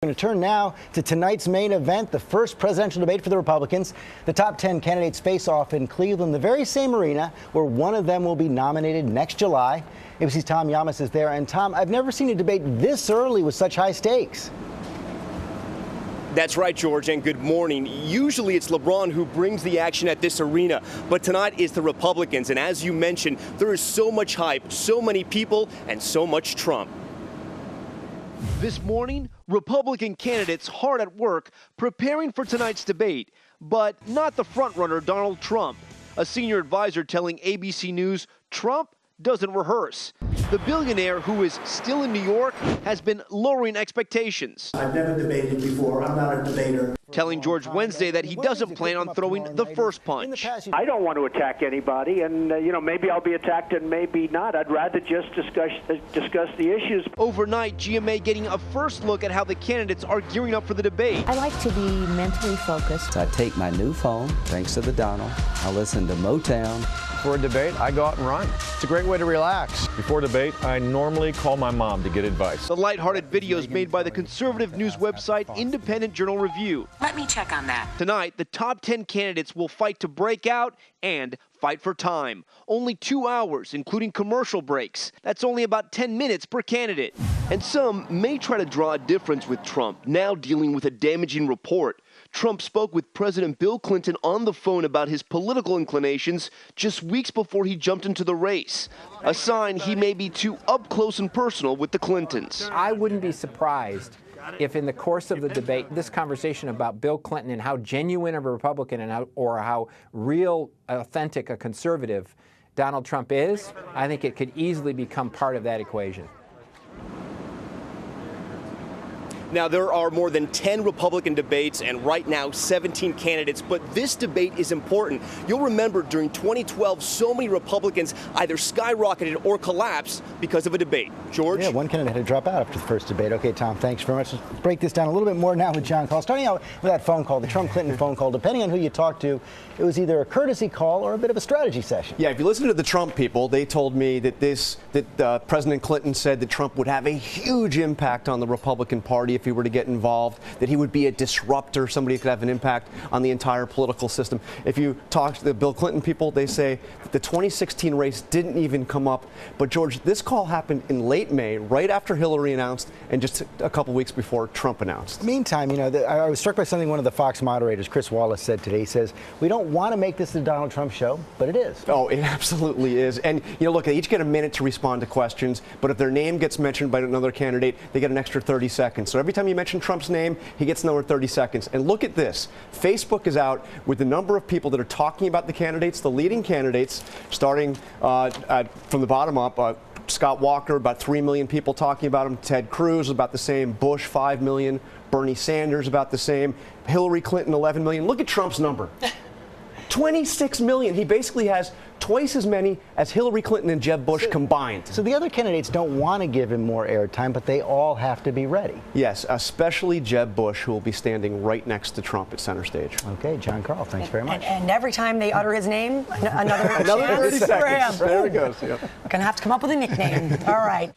We're going to turn now to tonight's main event, the first presidential debate for the Republicans. The top 10 candidates face off in Cleveland, the very same arena where one of them will be nominated next July. ABC's Tom Yamas is there. And Tom, I've never seen a debate this early with such high stakes. That's right, George, and good morning. Usually it's LeBron who brings the action at this arena, but tonight it's the Republicans. And as you mentioned, there is so much hype, so many people, and so much Trump. This morning, Republican candidates hard at work preparing for tonight's debate, but not the frontrunner Donald Trump. A senior advisor telling ABC News Trump doesn't rehearse. The billionaire, who is still in New York, has been lowering expectations. I've never debated before. I'm not a debater. Telling George Wednesday that he doesn't plan on throwing the first punch. I don't want to attack anybody, and maybe I'll be attacked and maybe not. I'd rather just discuss the issues. Overnight, GMA getting a first look at how the candidates are gearing up for the debate. I like to be mentally focused. I take my new phone, thanks to the Donald. I listen to Motown. For a debate, I go out and run. It's a great way to relax. Before debate, I normally call my mom to get advice. The lighthearted videos made by the conservative news website Independent Journal Review. Let me check on that. Tonight, the top 10 candidates will fight to break out and fight for time. Only 2 hours, including commercial breaks. That's only about 10 minutes per candidate. And some may try to draw a difference with Trump, now dealing with a damaging report. Trump spoke with President Bill Clinton on the phone about his political inclinations just weeks before he jumped into the race, a sign he may be too up close and personal with the Clintons. I wouldn't be surprised if in the course of the debate, this conversation about Bill Clinton and how genuine of a Republican and how real, authentic a conservative Donald Trump is, I think it could easily become part of that equation. Now, there are more than 10 Republican debates and right now 17 candidates, but this debate is important. You'll remember during 2012, so many Republicans either skyrocketed or collapsed because of a debate. George? Yeah, one candidate had to drop out after the first debate. Okay, Tom, thanks very much. Let's break this down a little bit more now with John Call. Starting out with that phone call, the Trump-Clinton phone call. Depending on who you talk to, it was either a courtesy call or a bit of a strategy session. Yeah, if you listen to the Trump people, they told me that President Clinton said that Trump would have a huge impact on the Republican Party if he were to get involved, that he would be a disruptor, somebody who could have an impact on the entire political system. If you talk to the Bill Clinton people, they say that the 2016 race didn't even come up. But George, this call happened in late May, right after Hillary announced, and just a couple weeks before Trump announced. Meantime, I was struck by something one of the Fox moderators, Chris Wallace, said today. He says, we don't want to make this a Donald Trump show, but it is. Oh, it absolutely is. And, look, they each get a minute to respond to questions, but if their name gets mentioned by another candidate, they get an extra 30 seconds. So every time you mention Trump's name, he gets another 30 seconds. And look at this. Facebook is out with the number of people that are talking about the candidates, the leading candidates, starting from the bottom up. Scott Walker, about 3 million people talking about him. Ted Cruz, about the same. Bush, 5 million. Bernie Sanders, about the same. Hillary Clinton, 11 million. Look at Trump's number. 26 million. He basically has twice as many as Hillary Clinton and Jeb Bush combined. So the other candidates don't want to give him more airtime, but they all have to be ready. Yes, especially Jeb Bush, who will be standing right next to Trump at center stage. Okay, John Carl, thanks very much. And every time they utter his name, another 30 seconds. There it goes. Yep. We're going to have to come up with a nickname. All right.